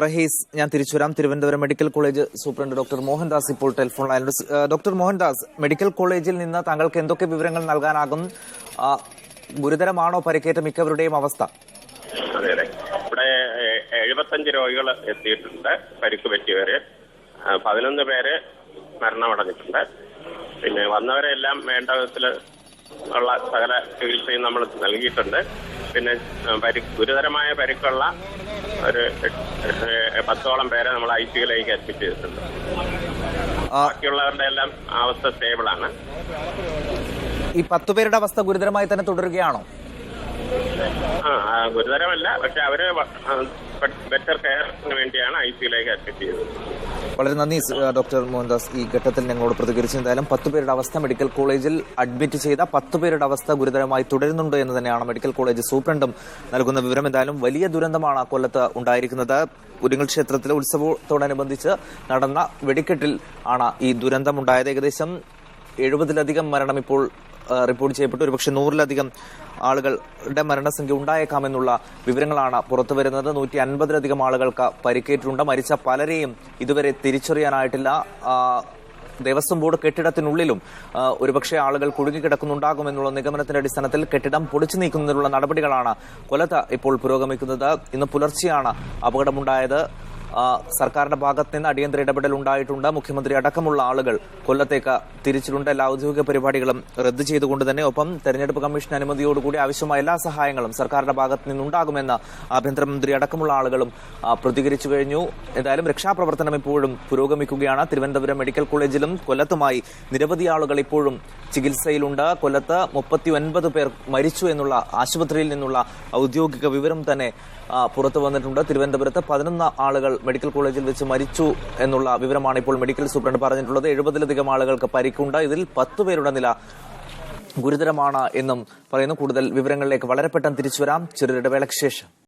Speaker 1: റഹീസ്, ഞാൻ തിരിച്ചു വരാം. Thiruvananthapuram medical college superintendent doctor Mohandas ഇപ്പോൾ ടെലിഫോൺ ലൈനിലുണ്ട്. ഡോക്ടർ മോഹൻദാസ്, മെഡിക്കൽ കോളേജിൽ നിന്ന് താങ്കൾക്ക് എന്തൊക്കെ വിവരങ്ങൾ നൽകാനാകും? ഗുരുതരമാണോ പരിക്കേറ്റ മിക്കവരുടെയും അവസ്ഥ?
Speaker 5: അതെ അതെ, ഇവിടെ 75 രോഗികൾ എത്തിയിട്ടുണ്ട്. പരിക്ക് പറ്റിയവര് 11 പേര് മരണമടഞ്ഞിട്ടുണ്ട്. പിന്നെ വന്നവരെല്ലാം വേണ്ട വിധത്തിൽ ഉള്ള സകല ചികിത്സയും നമ്മൾ നൽകിയിട്ടുണ്ട്. പിന്നെ ഗുരുതരമായ പരിക്കുള്ള ഒരു 10ഓളം പേരെ നമ്മൾ ICUയിലേക്ക് അഡ്മിറ്റ് ചെയ്തിട്ടുണ്ട്. ബാക്കിയുള്ളവരുടെ എല്ലാം അവസ്ഥ സ്റ്റേബിളാണ്.
Speaker 1: ഈ 10 പേരുടെ അവസ്ഥ ഗുരുതരമായി തന്നെ തുടരുകയാണോ?
Speaker 5: ഗുരുതരമല്ല, പക്ഷെ അവര് ബെറ്റർ കെയറിന് വേണ്ടിയാണ് ICUയിലേക്ക് അഡ്മിറ്റ് ചെയ്തത്.
Speaker 1: വളരെ നന്ദി ഡോക്ടർ മോഹൻദാസ് ഈ ഘട്ടത്തിൽ ഞങ്ങളോട് പ്രതികരിച്ചു. എന്തായാലും 10 പേരുടെ അവസ്ഥ മെഡിക്കൽ കോളേജിൽ അഡ്മിറ്റ് ചെയ്ത 10 പേരുടെ അവസ്ഥ ഗുരുതരമായി തുടരുന്നുണ്ട് എന്ന് തന്നെയാണ് മെഡിക്കൽ കോളേജ് സൂപ്രണ്ടും നൽകുന്ന വിവരം. എന്തായാലും വലിയ ദുരന്തമാണ് കൊല്ലത്ത് ഉണ്ടായിരിക്കുന്നത്. കുരിങ്ങൽ ക്ഷേത്രത്തിലെ ഉത്സവത്തോടനുബന്ധിച്ച് നടന്ന വെടിക്കെട്ടിൽ ആണ് ഈ ദുരന്തമുണ്ടായത്. ഏകദേശം 70-ലധികം മരണം ഇപ്പോൾ റിപ്പോർട്ട് ചെയ്യപ്പെട്ടു. ഒരുപക്ഷെ 100-ലധികം ആളുകളുടെ മരണസംഖ്യ ഉണ്ടായേക്കാമെന്നുള്ള വിവരങ്ങളാണ് പുറത്തുവരുന്നത്. 150-ലധികം ആളുകൾക്ക് പരിക്കേറ്റിട്ടുണ്ട്. മരിച്ച പലരെയും ഇതുവരെ തിരിച്ചറിയാനായിട്ടില്ല. ദേവസ്വം ബോർഡ് കെട്ടിടത്തിനുള്ളിലും ഒരുപക്ഷെ ആളുകൾ കുടുങ്ങിക്കിടക്കുന്നുണ്ടാകുമെന്നുള്ള നിഗമനത്തിന്റെ അടിസ്ഥാനത്തിൽ കെട്ടിടം പൊളിച്ചു നീക്കുന്നതിനുള്ള നടപടികളാണ് കൊല്ലത്ത് ഇപ്പോൾ പുരോഗമിക്കുന്നത്. ഇന്ന് പുലർച്ചെയാണ് അപകടമുണ്ടായത്. സർക്കാരിന്റെ ഭാഗത്ത് നിന്ന് അടിയന്തര ഇടപെടൽ ഉണ്ടായിട്ടുണ്ട്. മുഖ്യമന്ത്രി അടക്കമുള്ള ആളുകൾ കൊല്ലത്തേക്ക് തിരിച്ചിട്ടുണ്ട്. എല്ലാ ഔദ്യോഗിക പരിപാടികളും റദ്ദു ചെയ്തുകൊണ്ട് തന്നെ ഒപ്പം തെരഞ്ഞെടുപ്പ് കമ്മീഷൻ അനുമതിയോടുകൂടി ആവശ്യമായ എല്ലാ സഹായങ്ങളും സർക്കാരിന്റെ ഭാഗത്ത് നിന്നുണ്ടാകുമെന്ന് ആഭ്യന്തരമന്ത്രി അടക്കമുള്ള ആളുകളും പ്രതികരിച്ചു കഴിഞ്ഞു. എന്തായാലും രക്ഷാപ്രവർത്തനം ഇപ്പോഴും പുരോഗമിക്കുകയാണ്. തിരുവനന്തപുരം മെഡിക്കൽ കോളേജിലും കൊല്ലത്തുമായി നിരവധി ആളുകൾ ഇപ്പോഴും ചികിത്സയിലുണ്ട്. കൊല്ലത്ത് 39 പേർ മരിച്ചു എന്നുള്ള ആശുപത്രിയിൽ നിന്നുള്ള ഔദ്യോഗിക വിവരം തന്നെ പുറത്തു വന്നിട്ടുണ്ട്. തിരുവനന്തപുരത്ത് 11 ആളുകൾ മെഡിക്കൽ കോളേജിൽ വെച്ച് മരിച്ചു എന്നുള്ള വിവരമാണ് ഇപ്പോൾ മെഡിക്കൽ സൂപ്രണ്ട് പറഞ്ഞിട്ടുള്ളത്. 70-ലധികം ആളുകൾക്ക് പരിക്കുണ്ട്. ഇതിൽ 10 പേരുടെ നില ഗുരുതരമാണ് എന്നും പറയുന്നു. കൂടുതൽ വിവരങ്ങളിലേക്ക് വളരെ പെട്ടെന്ന് തിരിച്ചുവരാം. ചെറിയ ഇടവേളയ്ക്ക് ശേഷം.